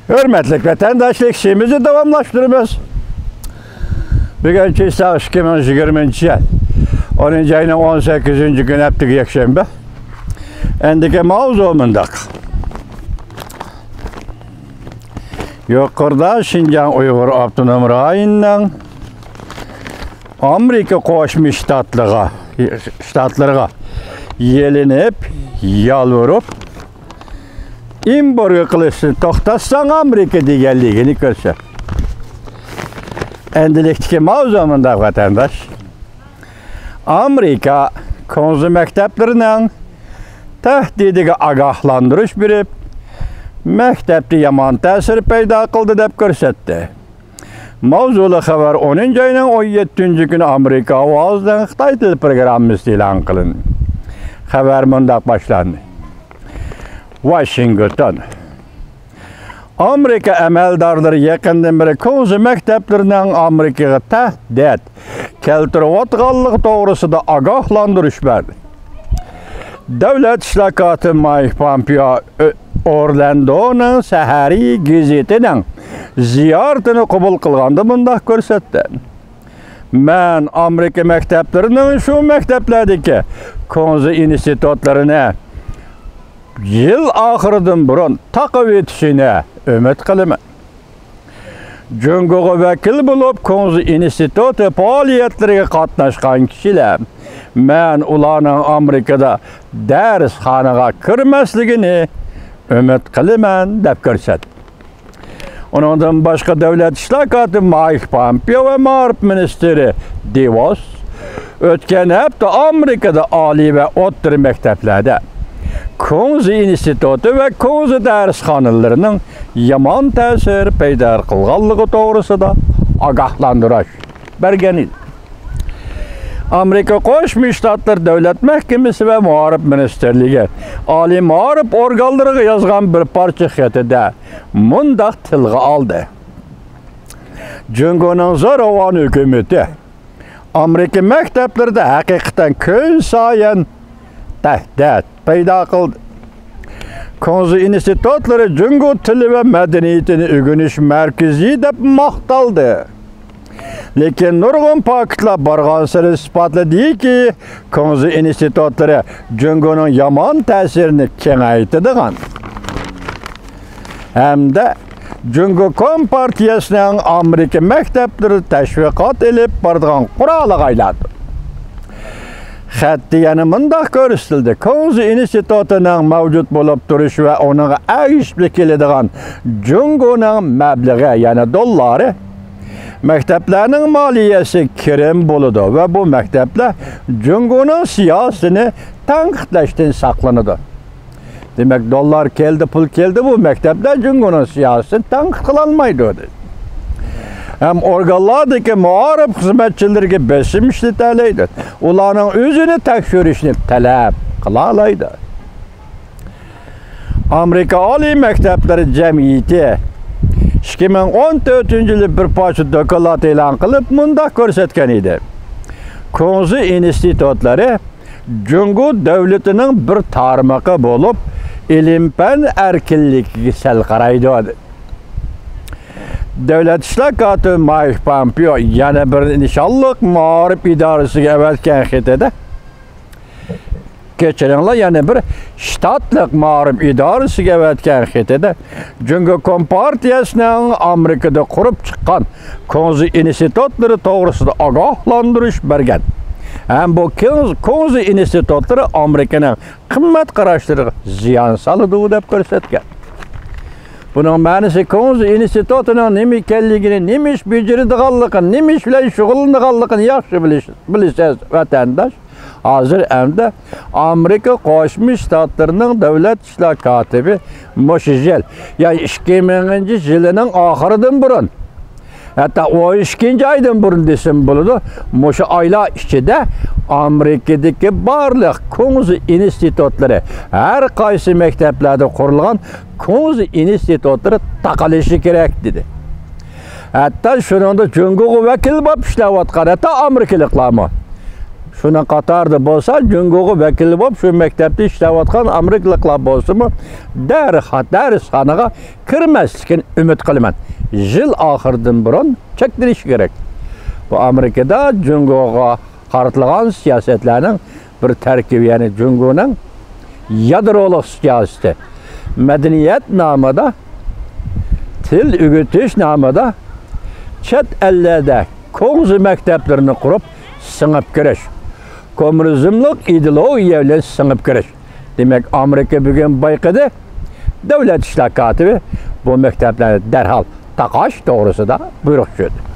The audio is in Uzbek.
Hürmetlik vatandaşlık işimizi davamlaştırırız. Bugün ise 2020 yıl 10. ayının 18. günü heptik yakşembe. Endiki mavzumundak. Yukarıda Şinjan Uygur Abdunum Rayı'ndan Amerika Koşmuş Ştatlarına yelinip, yalvarıp İmborga kılıçını toxtatsan Amerika degenligini görse. Endilikdeki mavzumunda vatandaş Amerika konzu mekteplerinin tehdidiga agahlandırış berip mektepte yaman tesir peyda kıldı dep görsetdi. Mavzulu haber 10. ayının 17. günü Amerika Avaz'dan Xitay Dil programımız ilan kılındı. Haber mundaq başlandı. Washington. Amerika əməldarları yakından beri konzu məktəblərindən Amerikaya təhdid keltirib atqanlıq doğrusu da agahlandırış verdi. Devlet İşlakatı Mike Pompeo Orlando'nun səhəri gazetinin ziyaretini qabul qılğanda bundaq görsətdi. Mən Amerika məktəblərinin şu məktəblərdəki konzu institutlarına yıl ahırdan burun taqib etişine ümit qiliman. Jungoga vakil bulup konzu institutu faaliyetleriga qatnaşgan kişiler men ularning Amerikada darsxonaga kirmasligini ümit qiliman deb ko'rsatdi. Ondan başqa davlat islohoti Mike Pompeo ve Ma'rif ministri DeVos o'tgan hafta Amerikada oliy va o'rta maktablarda konzu institutu ve konzu darsxonalarının yaman ta'sir paydo qilganligi to'g'risida agahlandirish bergan edi. Amerika Qo'shma Shtatlar Davlat Mahkamasi ve Ma'rif Ministerligi oliy ma'rif organlariga yozgan bir parcha xatida mundaq tilga oldi. Jungoning zo'ravon hukumati Amerika maktablarida haqiqatan kun sayin tahdid paydo qildi. Konzu institutları Jungo tili ve medeniyetini öğreniş merkezi deb maqtaldi. Lekin nurg'un faktlar barg'ansari isbotladiki ki konzu institutları Jungoning yomon ta'sirini kengaytirgan. Hamda Jungo Kompartiyasining Amerika maktablari tashviqot elib boradigan quroliga aylandi. Xatda yana mundaq ko'rsatildi. Konzu institutining mavjud bo'lib turishi va uning agishib keladigan Jungoning mablag'i, ya'ni dollari maktablarning moliyasi kirim bo'ladi va bu maktablar Jungoning siyosatini tanqidlashdan saqlanadi. Demak, dollar keldi, pul keldi, bu maktablar Jungoning siyosatini tanqid qila olmaydi. Hem organlardaki muharip hizmetçileriga besim işletileydi. Ularning özünü tekşürüşünü talep kılalaydı. Amerika Oliy Maktabları Cemiyeti 2014 yılı bir parça doklad e'lon qilib mundaq ko'rsatgan edi. Konzu institutları Jungo davlatining bir tarmog'i bo'lib, ilm-fan erkinligiga sal qaraydi. Devlet İşlakatı Mike Pompeo yana bir nishonliq ma'rif idorasiga avatgan xatida kechiringlar, yana bir shtatlik ma'rif idorasiga avatgan xatida Jungo Kompartiyasining Amerikada qurib chiqqan konzu institutlari to'g'risida ogohlantirish bergan. Ham bu konzu institutlari Amerikaning qimmat qarashlariga ziyon soladi deb ko'rsatgan. Bunun ma'nosi konzu institutining nima ekanligini, nima ish bajaradiganligini, nima ish bilan shug'ullanadiganligini yaxshi bilasiz vatandosh. Hozir hamda Amerika Qo'shma Shtatlarining davlat ishlar kotibi Moshijel, ya'ni 2000-yilning oxiridan burun, hatta 12-oydan burun desam bo'ladi, o'sha oylar ichida Amerikadagi barliq konzu institutlari, har qaysi maktablarda qurilgan konzu institutlari taqalishi kerak dedi. Hatta shuningdek Jungoga vakil bo'lib ishlayotgan hatta amerikaliklarmi Şuna qatarda bolsa, Cüngo'ga vekili bolup şu mektepte işlewatkan Amerikalıklar bolsunmu, dersxanaga kirmeslikini ümit kılman. Yıl ahırdan burun çektiriş gerek. Bu Amerika'da Cüngo'ga qarıtılgan siyasetlerinin bir terkibi, yani Cüngo'nun yadroluk siyaseti. Medeniyet namıda, til ügütüş namıda chet ellerde koğuzu mekteplerini kurup sınıp giriş. Komünizmlik ideologiya ile sınıp giriş. Demek Amerika bugün bayqıdı, devlet işler katibi bu mektepleri derhal taqaş doğrusu da buyruk şöyle.